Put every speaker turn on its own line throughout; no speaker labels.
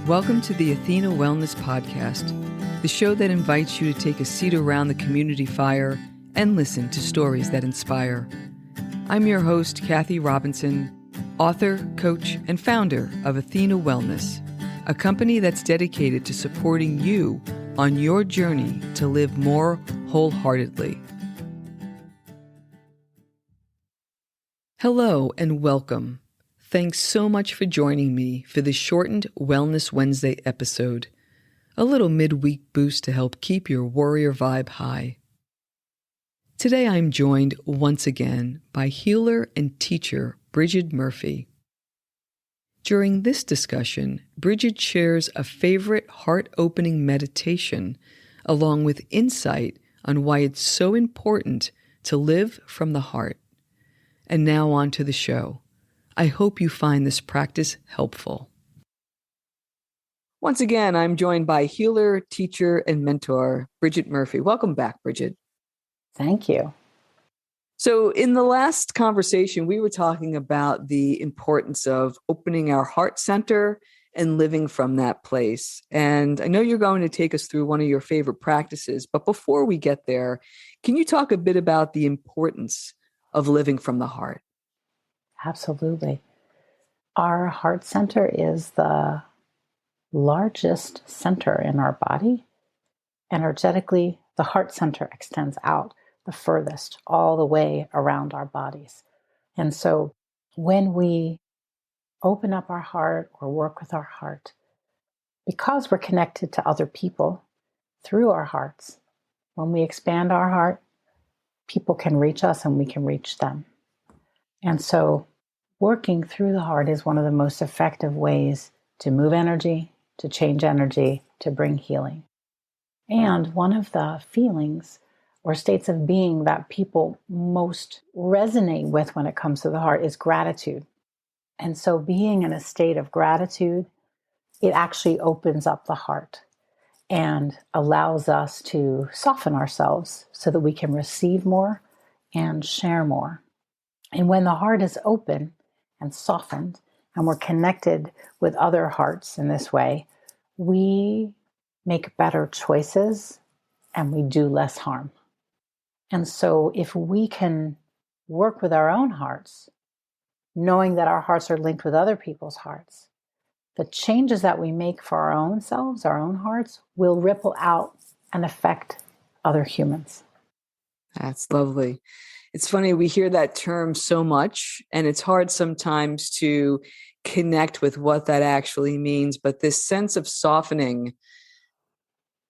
Welcome to the Athena Wellness Podcast, the show that invites you to take a seat around the community fire and listen to stories that inspire. I'm your host, Kathy Robinson, author, coach, and founder of Athena Wellness, a company that's dedicated to supporting you on your journey to live more wholeheartedly. Hello and welcome. Thanks so much for joining me for this shortened Wellness Wednesday episode, a little midweek boost to help keep your warrior vibe high. Today I'm joined once again by healer and teacher Brighid Murphy. During this discussion, Brighid shares a favorite heart-opening meditation along with insight on why it's so important to live from the heart. And now on to the show. I hope you find this practice helpful. Once again, I'm joined by healer, teacher, and mentor, Brighid Murphy. Welcome back, Brighid.
Thank you.
So in the last conversation, we were talking about the importance of opening our heart center and living from that place. And I know you're going to take us through one of your favorite practices, but before we get there, can you talk a bit about the importance of living from the heart?
Absolutely. Our heart center is the largest center in our body. Energetically, the heart center extends out the furthest, all the way around our bodies. And so when we open up our heart or work with our heart, because we're connected to other people through our hearts, when we expand our heart, people can reach us and we can reach them. And so working through the heart is one of the most effective ways to move energy, to change energy, to bring healing. And one of the feelings or states of being that people most resonate with when it comes to the heart is gratitude. And so being in a state of gratitude, it actually opens up the heart and allows us to soften ourselves so that we can receive more and share more. And when the heart is open and softened, and we're connected with other hearts in this way, we make better choices and we do less harm. And so if we can work with our own hearts, knowing that our hearts are linked with other people's hearts, the changes that we make for our own selves, our own hearts, will ripple out and affect other humans.
That's lovely. It's funny, we hear that term so much, and it's hard sometimes to connect with what that actually means. But this sense of softening,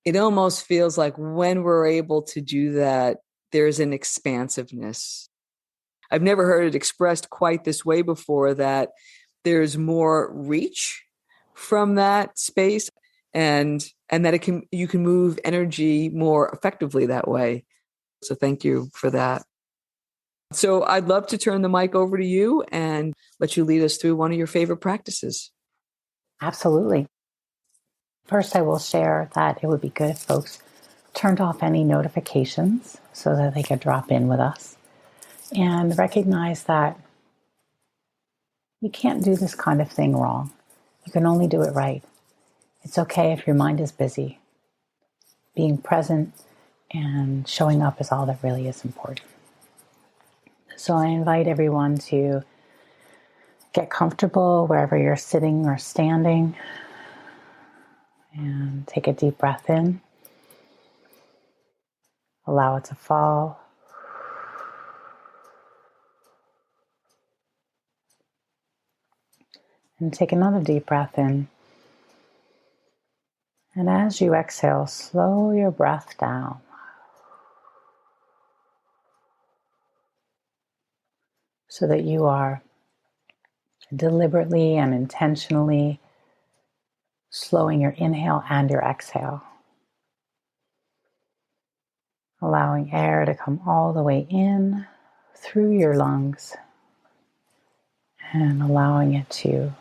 it almost feels like when we're able to do that, there's an expansiveness. I've never heard it expressed quite this way before, that there's more reach from that space and that you can move energy more effectively that way. So thank you for that. So I'd love to turn the mic over to you and let you lead us through one of your favorite practices.
Absolutely. First, I will share that it would be good if folks turned off any notifications so that they could drop in with us and recognize that you can't do this kind of thing wrong. You can only do it right. It's okay if your mind is busy. Being present and showing up is all that really is important. So I invite everyone to get comfortable wherever you're sitting or standing and take a deep breath in. Allow it to fall. And take another deep breath in. And as you exhale, slow your breath down. So that you are deliberately and intentionally slowing your inhale and your exhale. Allowing air to come all the way in through your lungs and allowing it to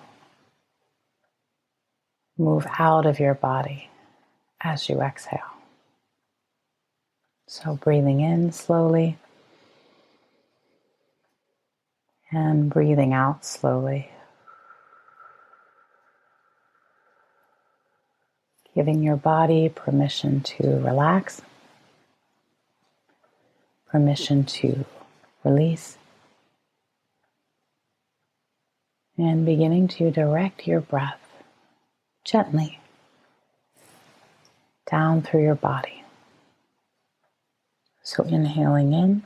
move out of your body as you exhale. So breathing in slowly and breathing out slowly. giving your body permission to relax, permission to release, and beginning to direct your breath gently down through your body. So inhaling in,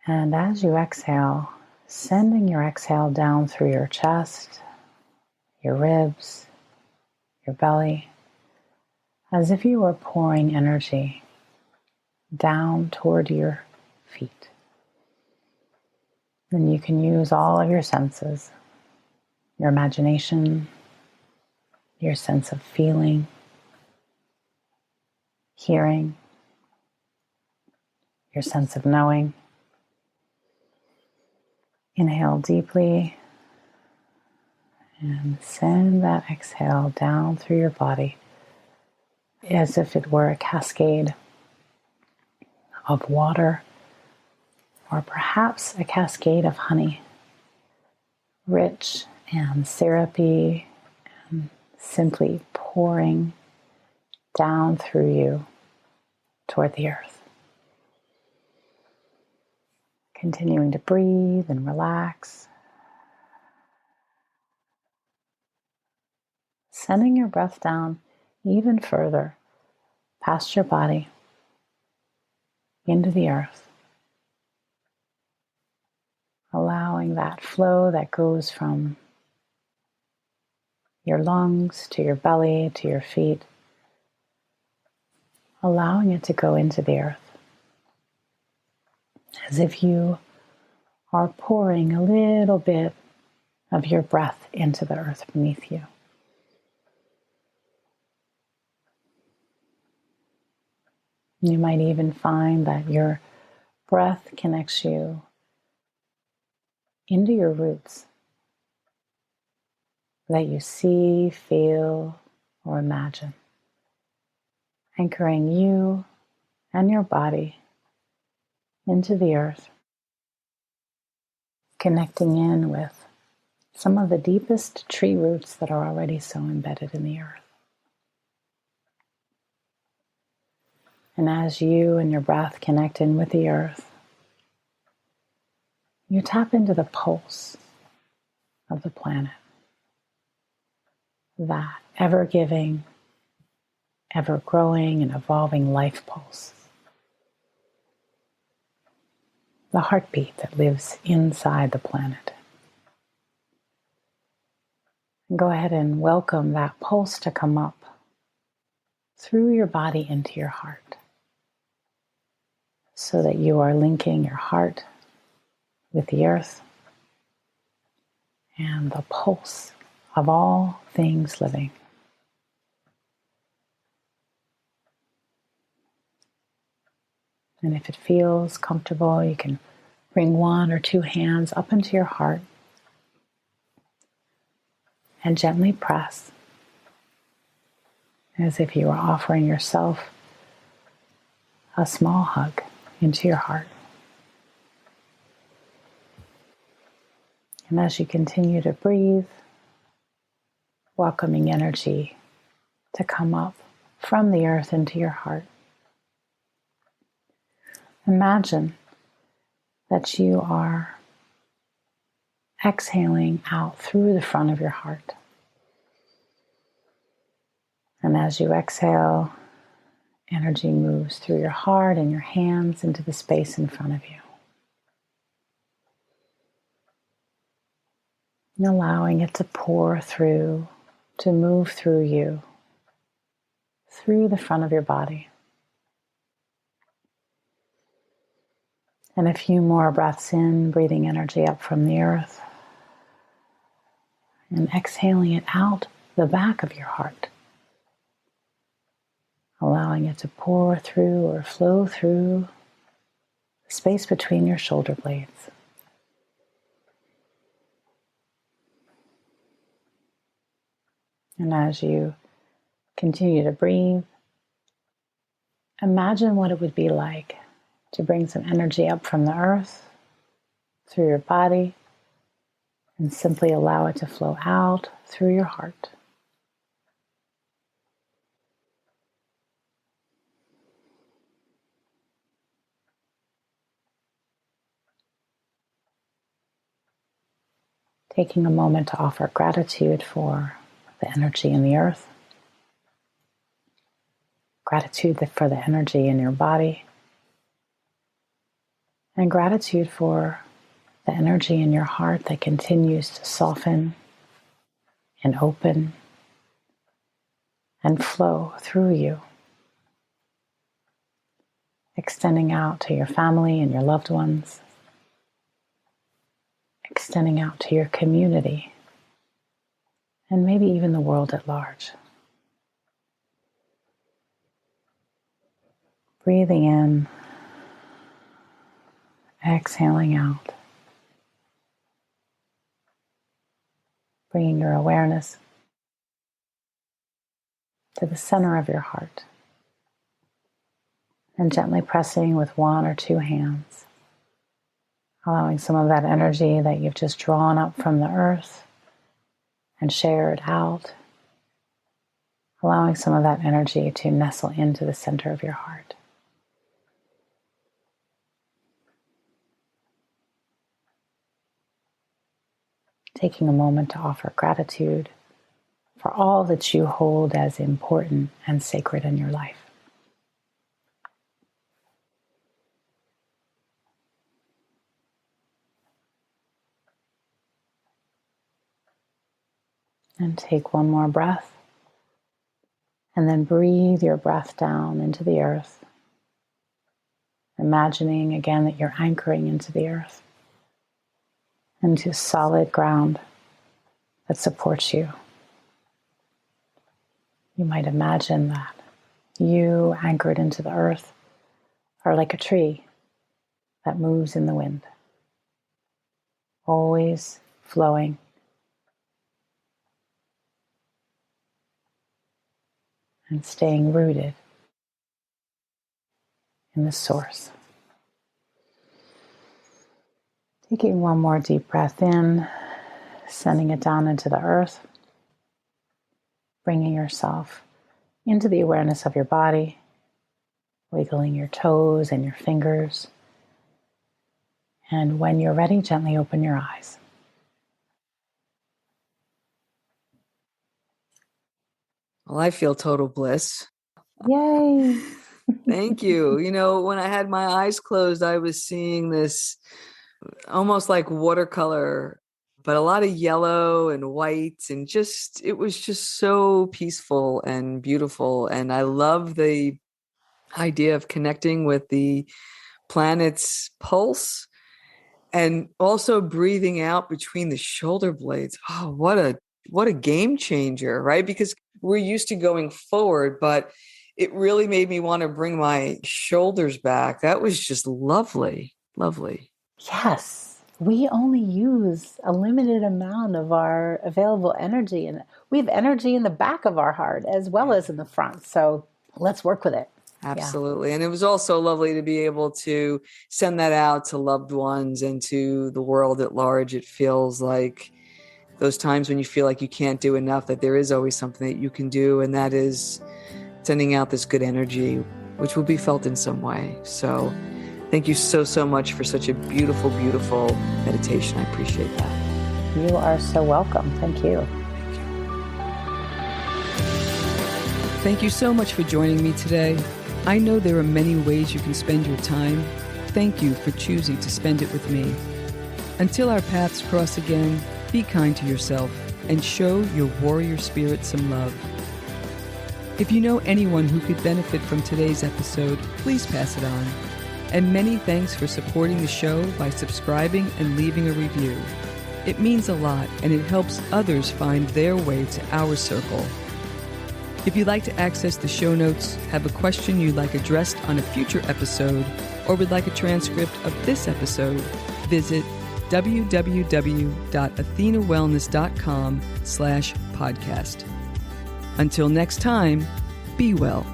and as you exhale, sending your exhale down through your chest, your ribs, your belly, as if you were pouring energy down toward your feet. Then you can use all of your senses, your imagination, your sense of feeling, hearing, your sense of knowing. Inhale deeply and send that exhale down through your body as if it were a cascade of water, or perhaps a cascade of honey, rich and syrupy, and simply pouring down through you toward the earth. Continuing to breathe and relax. Sending your breath down even further past your body into the earth. Allowing that flow that goes from your lungs to your belly to your feet. Allowing it to go into the earth. As if you are pouring a little bit of your breath into the earth beneath you. You might even find that your breath connects you into your roots, that you see, feel, or imagine, anchoring you and your body into the earth, connecting in with some of the deepest tree roots that are already so embedded in the earth. And as you and your breath connect in with the earth, you tap into the pulse of the planet, that ever-giving, ever-growing, and evolving life pulse. The heartbeat that lives inside the planet. And go ahead and welcome that pulse to come up through your body into your heart, so that you are linking your heart with the earth and the pulse of all things living. And if it feels comfortable, you can bring one or two hands up into your heart and gently press, as if you were offering yourself a small hug into your heart. And as you continue to breathe, welcoming energy to come up from the earth into your heart. Imagine that you are exhaling out through the front of your heart. And as you exhale, energy moves through your heart and your hands into the space in front of you. And allowing it to pour through, to move through you, through the front of your body. And a few more breaths in, breathing energy up from the earth. And exhaling it out the back of your heart. Allowing it to pour through or flow through the space between your shoulder blades. And as you continue to breathe, imagine what it would be like to bring some energy up from the earth through your body and simply allow it to flow out through your heart. Taking a moment to offer gratitude for the energy in the earth, gratitude for the energy in your body, and gratitude for the energy in your heart that continues to soften and open and flow through you, extending out to your family and your loved ones, extending out to your community, and maybe even the world at large. Breathing in, exhaling out, bringing your awareness to the center of your heart and gently pressing with one or two hands, allowing some of that energy that you've just drawn up from the earth and shared out, allowing some of that energy to nestle into the center of your heart. Taking a moment to offer gratitude for all that you hold as important and sacred in your life. And take one more breath. And then breathe your breath down into the earth. Imagining again that you're anchoring into the earth, into solid ground that supports you. You might imagine that you, anchored into the earth, are like a tree that moves in the wind, always flowing, and staying rooted in the source. Taking one more deep breath in, sending it down into the earth, bringing yourself into the awareness of your body, wiggling your toes and your fingers. And when you're ready, gently open your eyes.
Well, I feel total bliss.
Yay!
Thank you. You know, when I had my eyes closed, I was seeing this almost like watercolor, but a lot of yellow and white, and it was just so peaceful and beautiful. And I love the idea of connecting with the planet's pulse and also breathing out between the shoulder blades. Oh, what a game changer, right? Because we're used to going forward, but it really made me want to bring my shoulders back. That was just lovely, lovely.
Yes, we only use a limited amount of our available energy, and we have energy in the back of our heart as well as in the front. So let's work with it.
Absolutely. Yeah. And it was also lovely to be able to send that out to loved ones and to the world at large. It feels like those times when you feel like you can't do enough, that there is always something that you can do. And that is sending out this good energy, which will be felt in some way. So thank you so, so much for such a beautiful, beautiful meditation. I appreciate that.
You are so welcome. Thank you.
Thank you so much for joining me today. I know there are many ways you can spend your time. Thank you for choosing to spend it with me. Until our paths cross again, be kind to yourself and show your warrior spirit some love. If you know anyone who could benefit from today's episode, please pass it on. And many thanks for supporting the show by subscribing and leaving a review. It means a lot, and it helps others find their way to our circle. If you'd like to access the show notes, have a question you'd like addressed on a future episode, or would like a transcript of this episode, visit www.athenawellness.com/podcast. Until next time, be well.